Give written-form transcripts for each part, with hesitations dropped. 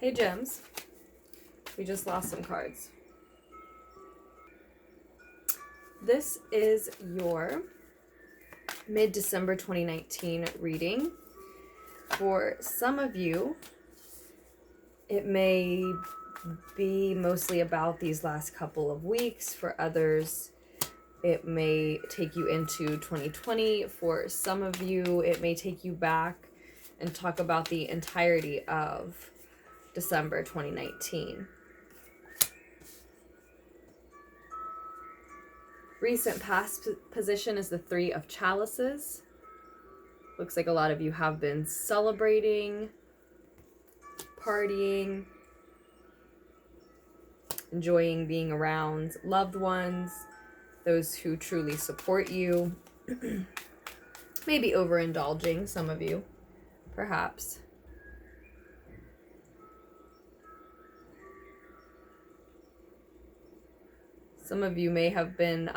Hey, Gems. We just lost some cards. This is your mid-December 2019 reading. For some of you, it may be mostly about these last couple of weeks. For others, it may take you into 2020. For some of you, it may take you back and talk about the entirety of December 2019. Recent past position is the Three of Chalices. Looks like a lot of you have been celebrating, partying, enjoying being around loved ones, those who truly support you. Maybe overindulging, some of you, perhaps. Some of you may have been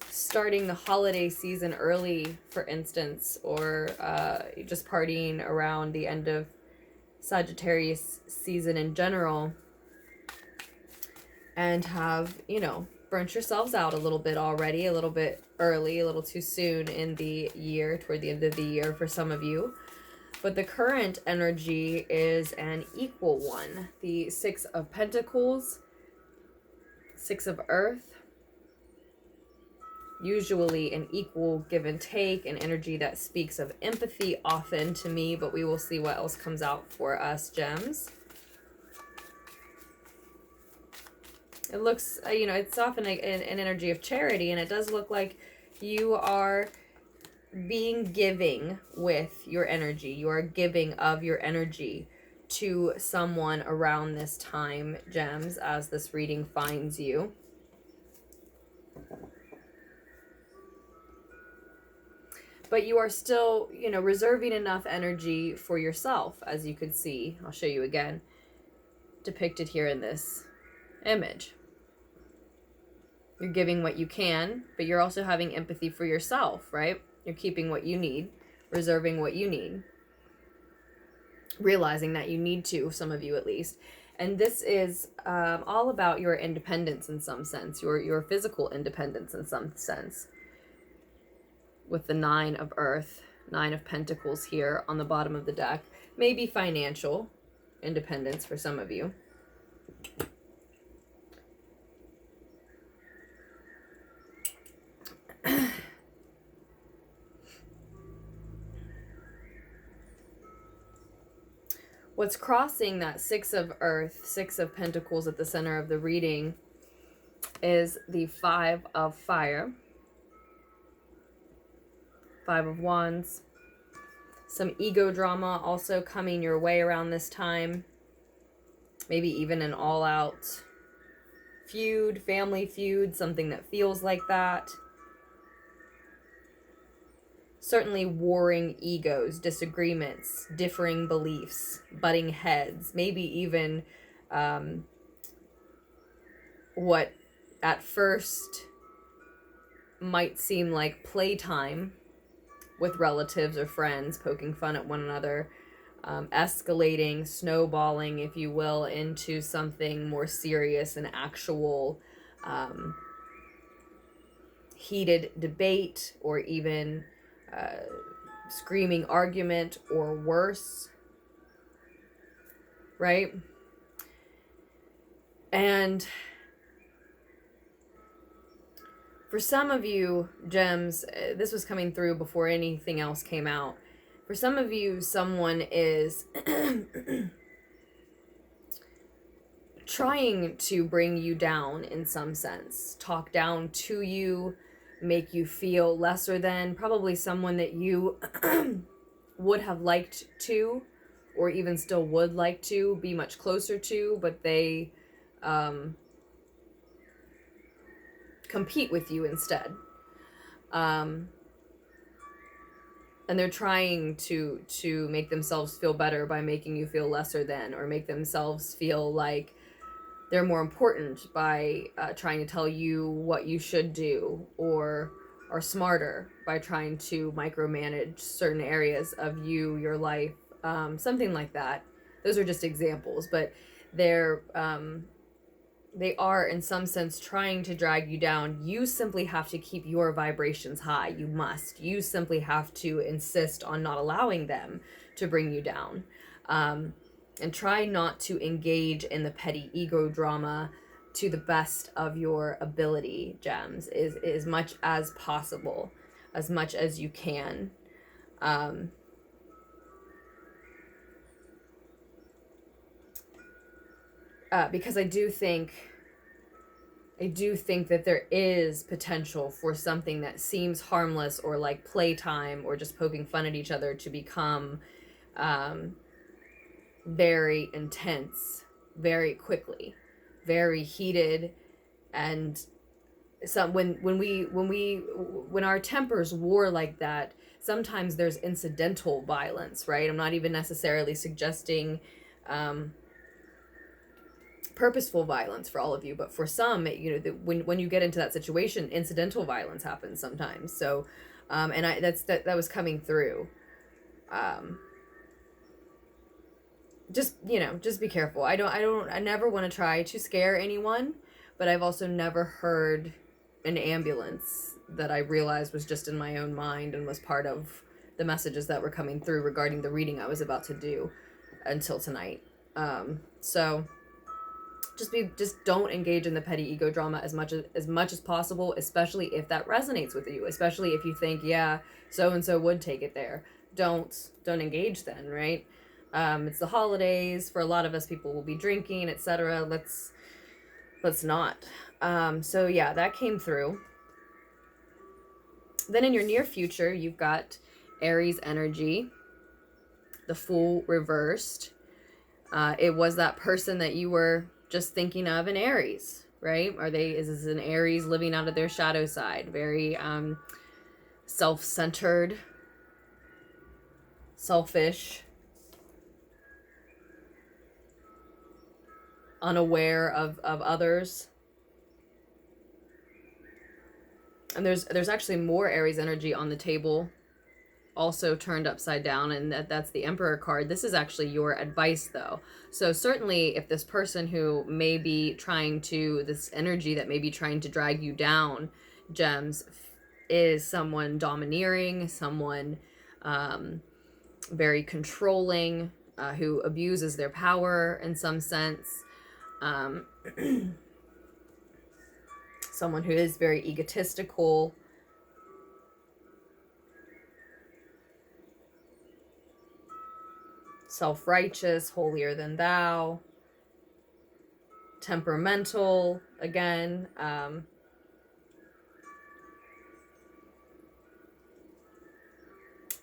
starting the holiday season early, for instance, or just partying around the end of Sagittarius season in general, and have, you know, burnt yourselves out a little bit already, a little bit early, a little too soon in the year, toward the end of the year for some of you. But the current energy is an equal one. The Six of Pentacles, Six of Earth, usually an equal give and take, an energy that speaks of empathy often to me, but we will see what else comes out for us, Gems. It looks, you know, it's often an energy of charity, and it does look like you are being giving with your energy. You are giving of your energy to someone around this time, Gems, as this reading finds you. But you are still, you know, reserving enough energy for yourself, as you could see. I'll show you again, depicted here in this image. You're giving what you can, but you're also having empathy for yourself, right? You're keeping what you need, reserving what you need, realizing that you need to, some of you at least. And this is all about your independence in some sense, your physical independence in some sense. With the Nine of Earth, Nine of Pentacles here on the bottom of the deck. Maybe financial independence for some of you. What's crossing that Six of Earth, Six of Pentacles at the center of the reading is the Five of Fire, Five of Wands. Some ego drama also coming your way around this time. Maybe even an all-out feud, family feud, something that feels like that. Certainly warring egos, disagreements, differing beliefs, butting heads, maybe even what at first might seem like playtime with relatives or friends, poking fun at one another, escalating, snowballing, if you will, into something more serious, an actual heated debate, or even screaming argument or worse, right? And for some of you, Gems, this was coming through before anything else came out. For some of you, someone is trying to bring you down in some sense, talk down to you, make you feel lesser than, probably someone that you would have liked to, or even still would like to be much closer to, but they compete with you instead. And they're trying to make themselves feel better by making you feel lesser than, or make themselves feel like they're more important by trying to tell you what you should do, or are smarter by trying to micromanage certain areas of you, your life, something like that. Those are just examples, but they're they are in some sense trying to drag you down. You simply have to keep your vibrations high. You must. You simply have to insist on not allowing them to bring you down. And try not to engage in the petty ego drama to the best of your ability, gems, is as much as possible, as much as you can. Because I do think that there is potential for something that seems harmless or like playtime or just poking fun at each other to become very intense very quickly, very heated, and some when our tempers war like that, sometimes there's incidental violence, right? I'm not even necessarily suggesting purposeful violence for all of you, but for some, when you get into that situation, incidental violence happens sometimes. So and that was coming through. Just be careful. I never want to try to scare anyone, but I've also never heard an ambulance that I realized was just in my own mind and was part of the messages that were coming through regarding the reading I was about to do until tonight. So just don't engage in the petty ego drama as much as possible, especially if that resonates with you, especially if you think, yeah, so and so would take it there. Don't engage then, right? It's the holidays. For a lot of us, people will be drinking, etc. Let's not. So yeah, that came through. Then in your near future, you've got Aries energy, the Fool reversed. It was that person that you were just thinking of in Aries, right? Is this an Aries living out of their shadow side? Very self-centered, selfish, unaware of others. And there's actually more Aries energy on the table, also turned upside down, and that's the Emperor card. This is actually your advice, though. So certainly if this person who may be this energy that may be trying to drag you down, gems, is someone domineering, someone very controlling, who abuses their power in some sense, someone who is very egotistical, self-righteous, holier than thou, temperamental, again.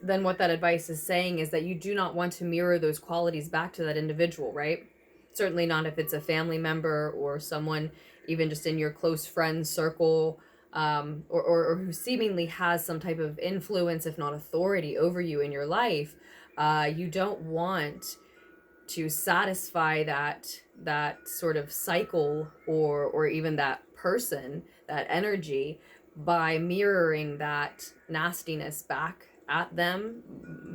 Then what that advice is saying is that you do not want to mirror those qualities back to that individual, right? Certainly not if it's a family member or someone even just in your close friend circle, or who seemingly has some type of influence, if not authority, over you in your life. You don't want to satisfy that sort of cycle or even that person, that energy, by mirroring that nastiness back at them,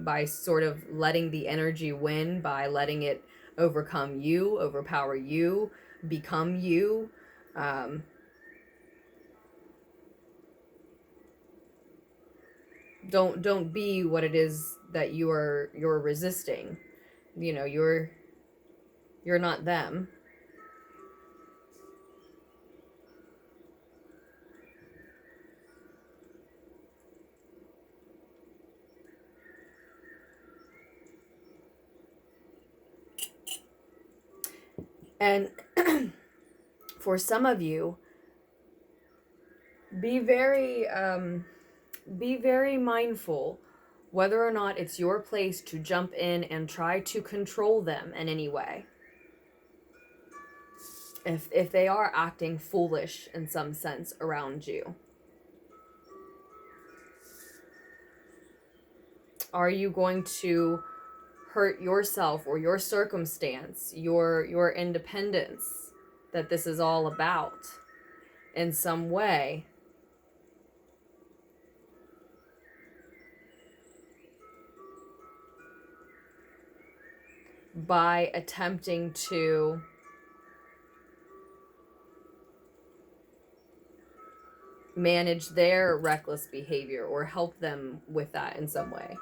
by sort of letting the energy win, by letting it overcome you, overpower you, become you. Don't be what it is that you're resisting. You're not them. And for some of you, be very mindful whether or not it's your place to jump in and try to control them in any way. If they are acting foolish in some sense around you. Are you going to hurt yourself or your circumstance, your independence that this is all about in some way, by attempting to manage their reckless behavior or help them with that in some way.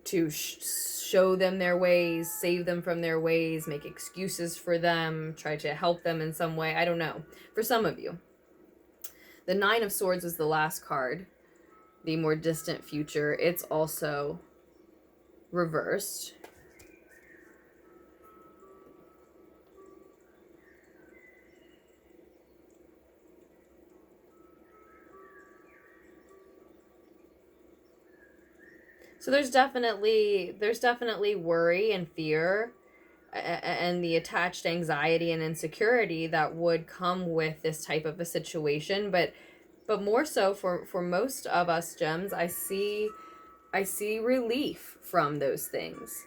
To show them their ways, save them from their ways, make excuses for them, try to help them in some way. I don't know. For some of you. The Nine of Swords is the last card. The more distant future. It's also reversed. So there's definitely worry and fear and the attached anxiety and insecurity that would come with this type of a situation, but more so for most of us gems, I see relief from those things.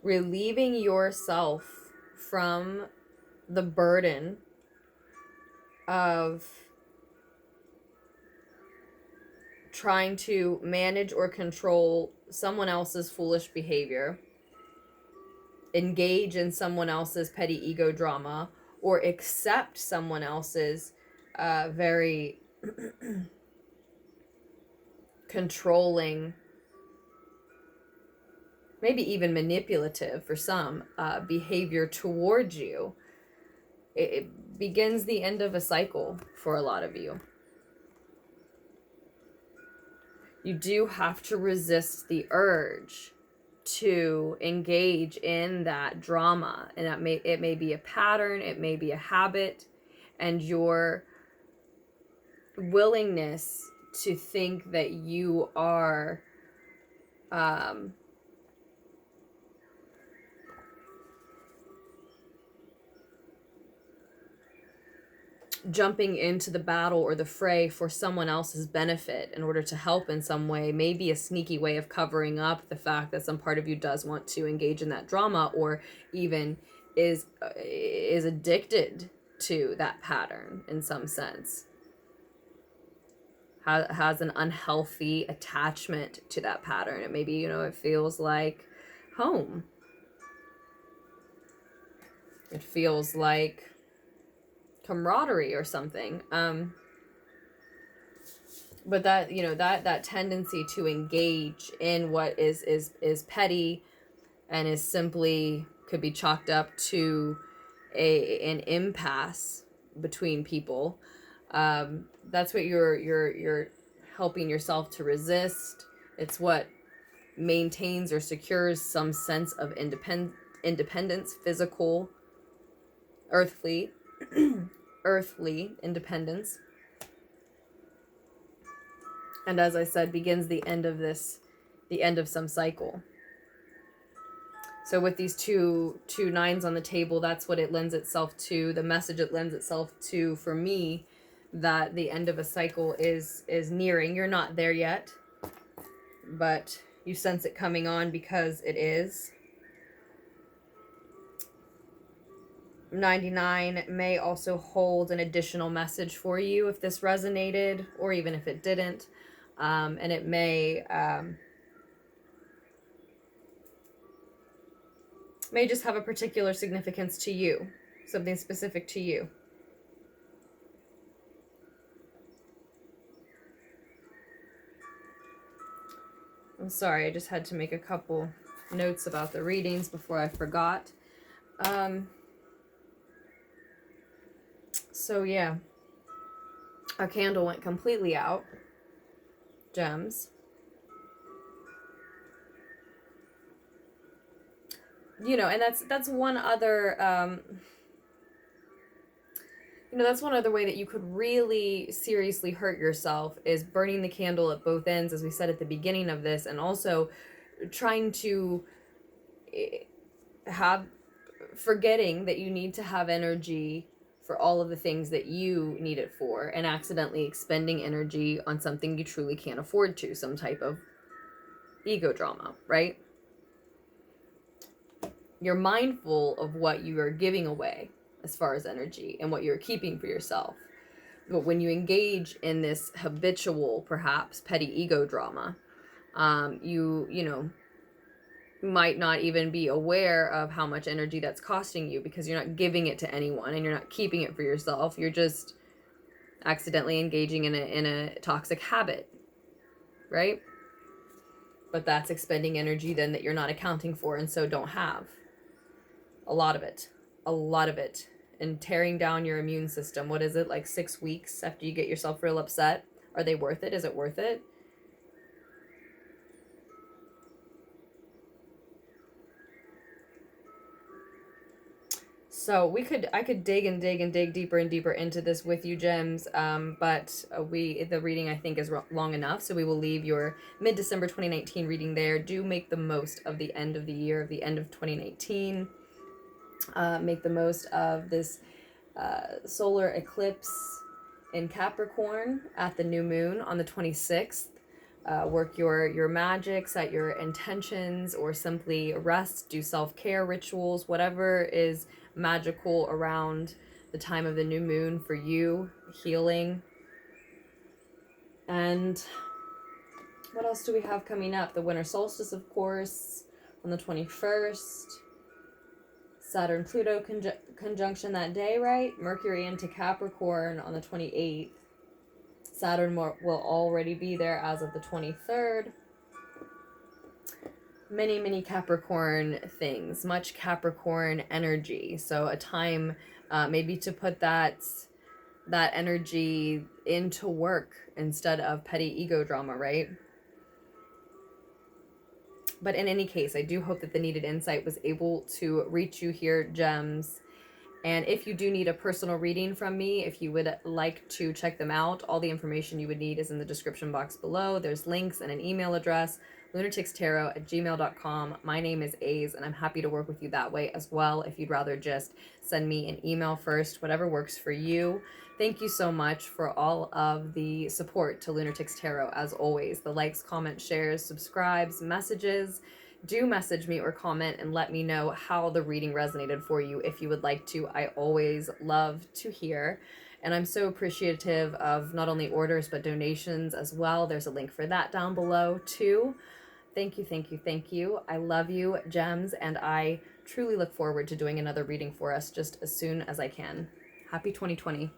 Relieving yourself from the burden of trying to manage or control someone else's foolish behavior, engage in someone else's petty ego drama, or accept someone else's very controlling, maybe even manipulative for some, behavior towards you. It begins the end of a cycle for a lot of you. You do have to resist the urge to engage in that drama, and it may be a pattern, it may be a habit, and your willingness to think that you are jumping into the battle or the fray for someone else's benefit in order to help in some way may be a sneaky way of covering up the fact that some part of you does want to engage in that drama, or even is addicted to that pattern in some sense, has an unhealthy attachment to that pattern. It maybe, it feels like home, it feels like camaraderie or something, but that that tendency to engage in what is petty and is simply could be chalked up to an impasse between people, that's what you're helping yourself to resist. It's what maintains or secures some sense of independence, physical, earthly independence. And as I said, begins the end of some cycle. So with these two nines on the table, that's what it lends itself to, the message it lends itself to for me, that the end of a cycle is nearing. You're not there yet, but you sense it coming on because it is. 99 may also hold an additional message for you if this resonated, or even if it didn't. And it may just have a particular significance to you, something specific to you. I'm sorry, I just had to make a couple notes about the readings before I forgot. So yeah, our candle went completely out. Gems. And that's one other that's one other way that you could really seriously hurt yourself, is burning the candle at both ends, as we said at the beginning of this, and also trying to forgetting that you need to have energy for all of the things that you need it for, and accidentally expending energy on something you truly can't afford to, some type of ego drama, right? you're mindful of what you are giving away as far as energy and what you're keeping for yourself. But when you engage in this habitual, perhaps petty ego drama, you know, might not even be aware of how much energy that's costing you, because you're not giving it to anyone and you're not keeping it for yourself. You're just accidentally engaging in a toxic habit, right? But that's expending energy then that you're not accounting for, and so don't have. A lot of it. And tearing down your immune system. What is it, like 6 weeks after you get yourself real upset? Are they worth it? Is it worth it? So I could dig deeper and deeper into this with you, Gems. But the reading, I think, is long enough. So we will leave your mid-December 2019 reading there. Do make the most of the end of the year, of the end of 2019. Make the most of this solar eclipse in Capricorn at the new moon on the 26th. Work your magic, set your intentions, or simply rest, do self-care rituals, whatever is magical around the time of the new moon for you, healing. And what else do we have coming up? The winter solstice, of course, on the 21st. Saturn-Pluto conjunction that day, right? Mercury into Capricorn on the 28th. Saturn will already be there as of the 23rd. Many Capricorn things, much Capricorn energy. So a time maybe to put that energy into work instead of petty ego drama, right? But in any case, I do hope that the needed insight was able to reach you here, Gems. And if you do need a personal reading from me, if you would like to check them out, all the information you would need is in the description box below. There's links and an email address, lunartickstarot@gmail.com. My name is Aze, and I'm happy to work with you that way as well. If you'd rather just send me an email first, whatever works for you. Thank you so much for all of the support to Lunartics Tarot, as always. The likes, comments, shares, subscribes, messages. Do message me or comment and let me know how the reading resonated for you if you would like to. I always love to hear. And I'm so appreciative of not only orders but donations as well. There's a link for that down below too. Thank you. I love you, Gems, and I truly look forward to doing another reading for us just as soon as I can. Happy 2020.